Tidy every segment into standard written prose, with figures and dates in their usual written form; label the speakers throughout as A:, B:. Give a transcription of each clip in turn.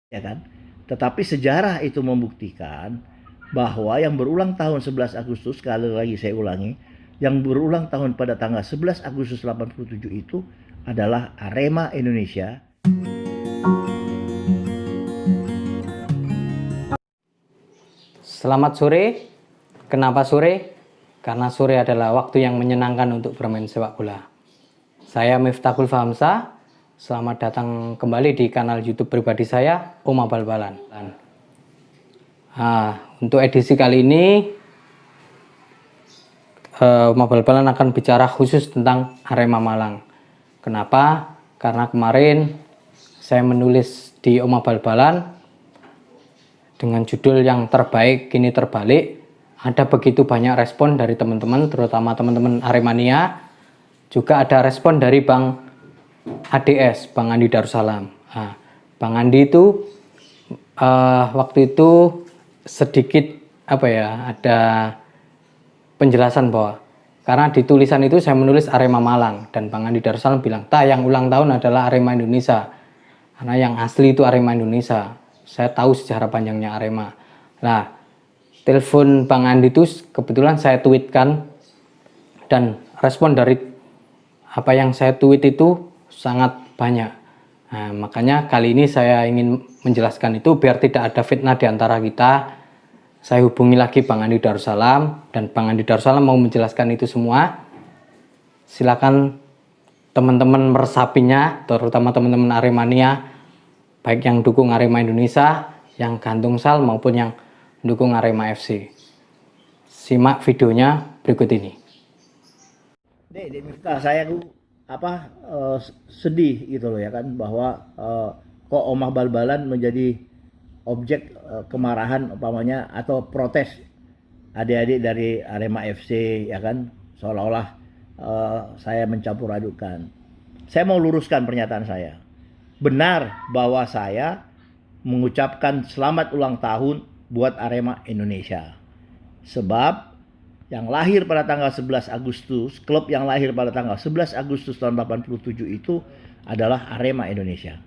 A: ya kan? Tetapi sejarah itu membuktikan bahwa yang berulang tahun 11 Agustus, sekali lagi saya ulangi, yang berulang tahun pada tanggal 11 Agustus 87 itu adalah Arema Indonesia.
B: Selamat sore. Kenapa sore? Karena sore adalah waktu yang menyenangkan untuk bermain sepak bola. Saya Miftahul Fahamsa. Selamat datang kembali di kanal YouTube pribadi saya, Oma Bal-Balan. Untuk edisi kali ini, Oma Bal-Balan akan bicara khusus tentang Arema Malang. Kenapa? Karena kemarin saya menulis di Oma Bal-Balan dengan judul yang terbaik kini terbalik. Ada begitu banyak respon dari teman-teman, terutama teman-teman Aremania. Juga ada respon dari Bang ADS, Bang Andi Darussalam. Bang Andi itu waktu itu sedikit ada penjelasan bahwa karena di tulisan itu saya menulis Arema Malang, dan Bang Andi Darussalam bilang, yang ulang tahun adalah Arema Indonesia, karena yang asli itu Arema Indonesia. Saya tahu sejarah panjangnya Arema. Nah, telepon Bang Andi itu kebetulan saya tweetkan, dan respon dari apa yang saya tweet itu sangat banyak. Nah, makanya kali ini saya ingin menjelaskan itu biar tidak ada fitnah di antara kita. Saya hubungi lagi Bang Andi Darussalam, dan Bang Andi Darussalam mau menjelaskan itu semua. Silakan teman-teman meresapinya, terutama teman-teman Aremania, baik yang dukung Arema Indonesia, yang gantung sal, maupun yang dukung Arema FC. Simak videonya berikut ini.
A: Saya sedih gitu loh ya kan, bahwa kok Omah Bal-Balan menjadi objek kemarahan umpamanya atau protes adik-adik dari Arema FC ya kan, seolah-olah saya mencampur adukan. Saya mau luruskan pernyataan saya. Benar bahwa saya mengucapkan selamat ulang tahun buat Arema Indonesia. Sebab yang lahir pada tanggal 11 Agustus, klub yang lahir pada tanggal 11 Agustus tahun 87 itu adalah Arema Indonesia.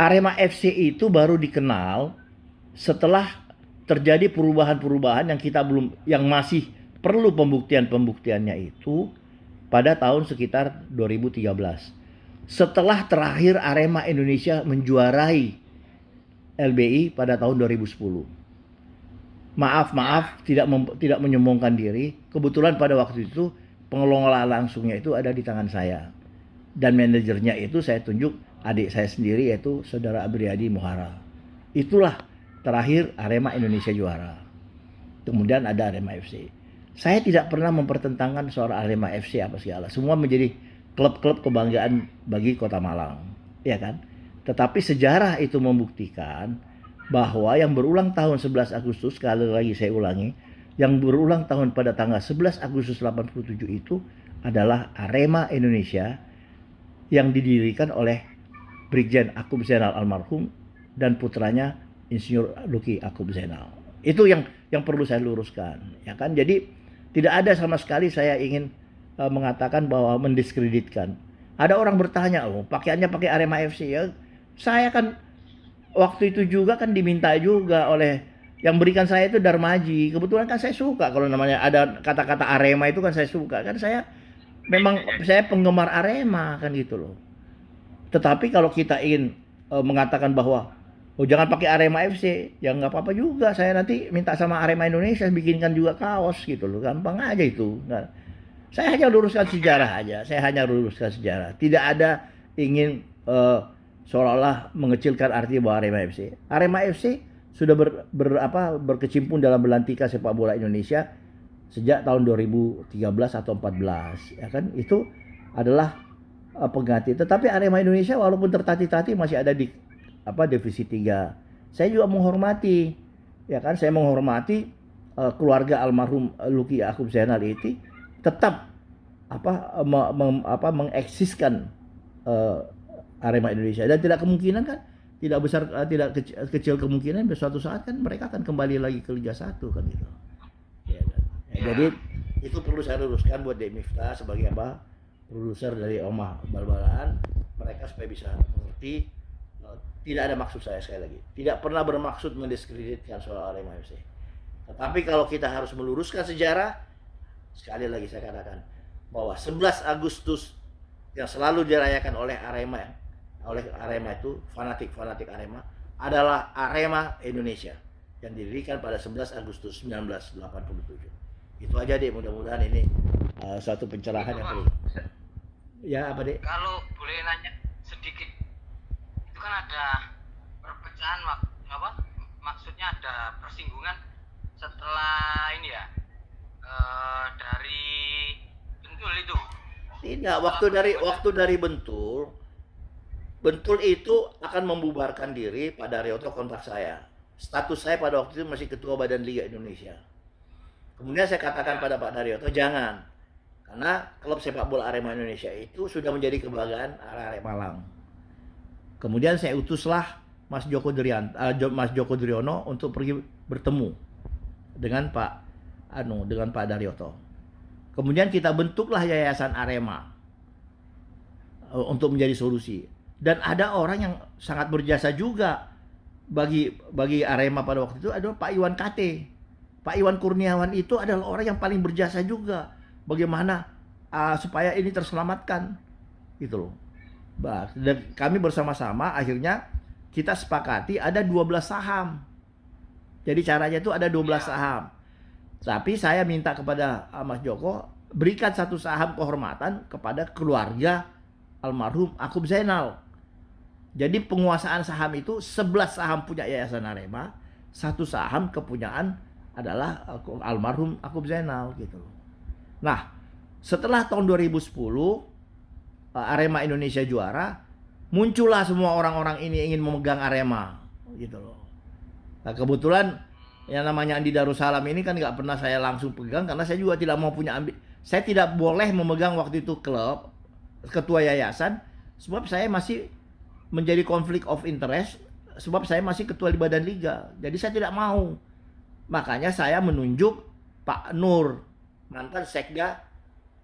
A: Arema FC itu baru dikenal setelah terjadi perubahan-perubahan yang masih perlu pembuktiannya itu pada tahun sekitar 2013. Setelah terakhir Arema Indonesia menjuarai LBI pada tahun 2010. Maaf, tidak menyombongkan diri. Kebetulan pada waktu itu pengelola langsungnya itu ada di tangan saya. Dan manajernya itu saya tunjuk adik saya sendiri, yaitu saudara Abriyadi Muhara. Itulah terakhir Arema Indonesia juara. Kemudian ada Arema FC. Saya tidak pernah mempertentangkan soal Arema FC apa segala. Semua menjadi klub-klub kebanggaan bagi Kota Malang, ya kan? Tetapi sejarah itu membuktikan bahwa yang berulang tahun 11 Agustus, sekali lagi saya ulangi, yang berulang tahun pada tanggal 11 Agustus 87 itu adalah Arema Indonesia yang didirikan oleh Brigjen Akub Zainal almarhum dan putranya Insinyur Luki Akub Zainal. Itu yang perlu saya luruskan, ya kan? Jadi tidak ada sama sekali saya ingin mengatakan bahwa mendiskreditkan. Ada orang bertanya, pakaiannya pakai Arema FC ya. Saya kan waktu itu juga kan diminta juga oleh yang berikan saya itu Darmaji. Kebetulan kan saya suka kalau namanya ada kata-kata Arema itu kan saya suka. Kan saya penggemar Arema kan gitu loh. Tetapi kalau kita ingin mengatakan bahwa jangan pakai Arema FC, ya nggak apa-apa juga. Saya nanti minta sama Arema Indonesia bikinkan juga kaos gitu loh. Gampang aja itu. Nah, saya hanya luruskan sejarah aja. Tidak ada ingin seolah-olah mengecilkan arti bahwa Arema FC. Arema FC sudah berkecimpung dalam belantika sepak bola Indonesia sejak tahun 2013 atau 14, ya kan? Itu adalah pengganti. Tetapi Arema Indonesia walaupun tertatih-tatih masih ada di divisi 3. Saya juga menghormati, ya kan? Saya menghormati keluarga almarhum Luki Akub Zainal itu tetap mengeksiskan Arema Indonesia, dan tidak kecil kemungkinan suatu saat kan mereka akan kembali lagi ke Liga 1 kan gitu. Ya, kan? Jadi itu perlu saya luruskan buat Demifta sebagai produser dari Omah Bal-Balan, mereka supaya bisa mengerti Tidak ada maksud saya, sekali lagi. Tidak pernah bermaksud mendiskreditkan soal Arema FC. Tetapi kalau kita harus meluruskan sejarah, sekali lagi saya katakan bahwa 11 Agustus yang selalu dirayakan oleh Arema itu, fanatik Arema, adalah Arema Indonesia yang didirikan pada 11 Agustus 1987. Itu aja deh, mudah-mudahan ini suatu pencerahan yang perlu. Ya, apa deh?
B: Kalau boleh nanya sedikit, itu kan ada perpecahan, maksudnya ada persinggungan setelah ini ya, dari Bentul itu.
A: Tidak, waktu dari Bentul itu akan membubarkan diri. Pak Daryoto kontak saya. Status saya pada waktu itu masih Ketua Badan Liga Indonesia. Kemudian saya katakan pada Pak Daryoto, jangan. Karena klub sepak bola Arema Indonesia itu sudah menjadi kebanggaan Arema Malang. Kemudian saya utuslah Mas Joko Driono untuk pergi bertemu dengan Pak Daryoto. Kemudian kita bentuklah Yayasan Arema untuk menjadi solusi. Dan ada orang yang sangat berjasa juga bagi Arema pada waktu itu adalah Pak Iwan Kate. Pak Iwan Kurniawan itu adalah orang yang paling berjasa juga. Bagaimana supaya ini terselamatkan, gitu loh. Dan kami bersama-sama akhirnya kita sepakati ada 12 saham. Jadi caranya itu ada 12 saham. Tapi saya minta kepada Mas Joko, berikan satu saham kehormatan kepada keluarga almarhum Akub Zainal. Jadi penguasaan saham itu 11 saham punya Yayasan Arema, satu saham kepunyaan adalah almarhum Akub Zainal, gitu loh. Nah, setelah tahun 2010 Arema Indonesia juara, muncullah semua orang-orang ini ingin memegang Arema, gitu loh. Nah, kebetulan yang namanya Andi Darussalam ini kan nggak pernah saya langsung pegang, karena saya juga tidak mau saya tidak boleh memegang waktu itu klub, ketua yayasan, sebab saya masih menjadi konflik of interest, sebab saya masih ketua di Badan Liga. Jadi saya tidak mau. Makanya saya menunjuk Pak Nur, mantan Sekda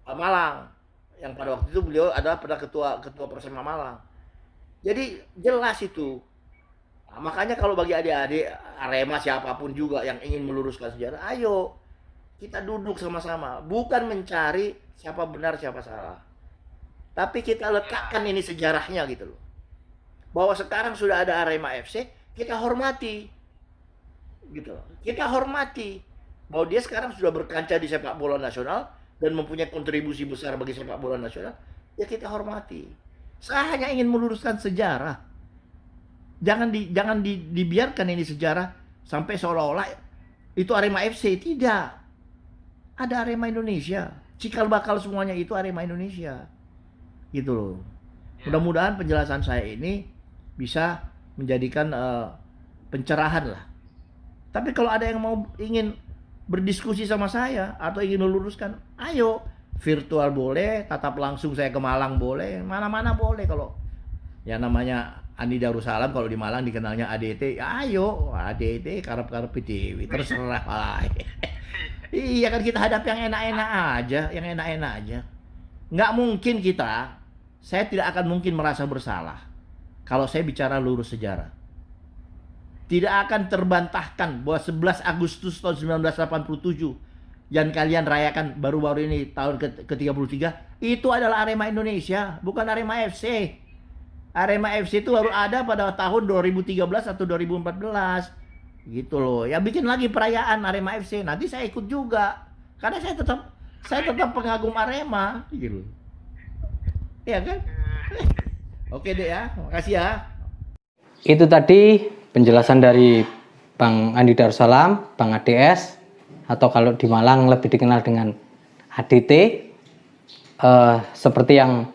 A: Malang, yang pada waktu itu beliau adalah pernah ketua Persema Malang. Jadi jelas itu. Nah, makanya kalau bagi adik-adik Arema siapapun juga yang ingin meluruskan sejarah, ayo kita duduk sama-sama, bukan mencari siapa benar siapa salah, tapi kita letakkan ini sejarahnya, gitu loh. Bahwa sekarang sudah ada Arema FC, kita hormati, gitu loh. Kita hormati bahwa dia sekarang sudah berkancah di sepak bola nasional dan mempunyai kontribusi besar bagi sepak bola nasional, ya kita hormati. Saya hanya ingin meluruskan sejarah. Jangan dibiarkan ini sejarah sampai seolah-olah itu Arema FC. Tidak. Ada Arema Indonesia. Cikal bakal semuanya itu Arema Indonesia. Gitu loh. Mudah-mudahan penjelasan saya ini bisa menjadikan pencerahan lah. Tapi kalau ada yang ingin berdiskusi sama saya atau ingin meluruskan, ayo, virtual boleh, tatap langsung saya ke Malang boleh, mana-mana boleh. Kalau yang namanya Andi Darussalam kalau di Malang dikenalnya ADT, ya ayo ADT karep-karep PTW, terserah lah. Iya kan, kita hadap yang enak-enak aja, Nggak mungkin saya tidak akan mungkin merasa bersalah kalau saya bicara lurus sejarah. Tidak akan terbantahkan bahwa 11 Agustus tahun 1987 yang kalian rayakan baru-baru ini tahun ke-33 itu adalah Arema Indonesia, bukan Arema FC. Arema FC itu baru ada pada tahun 2013 atau 2014. Gitu loh. Ya bikin lagi perayaan Arema FC. Nanti saya ikut juga. Karena saya tetap pengagum Arema, gitu loh. Iya kan? Oke deh ya. Makasih ya.
B: Itu tadi penjelasan dari Bang Andi Darussalam, Bang ADS, atau kalau di Malang lebih dikenal dengan ADT. Seperti yang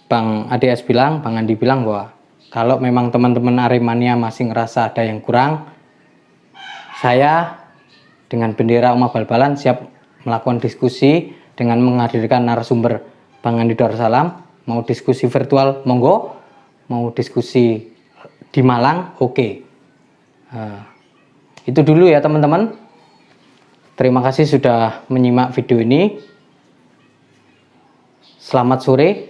B: Bang ADS bilang, Bang Andi bilang bahwa kalau memang teman-teman Aremania masih ngerasa ada yang kurang, saya dengan bendera umat bal-balan siap melakukan diskusi dengan menghadirkan narasumber Bang Andi Darussalam. Mau diskusi virtual, monggo. Mau diskusi di Malang, oke. Itu dulu ya teman-teman. Terima kasih sudah menyimak video ini. Selamat sore.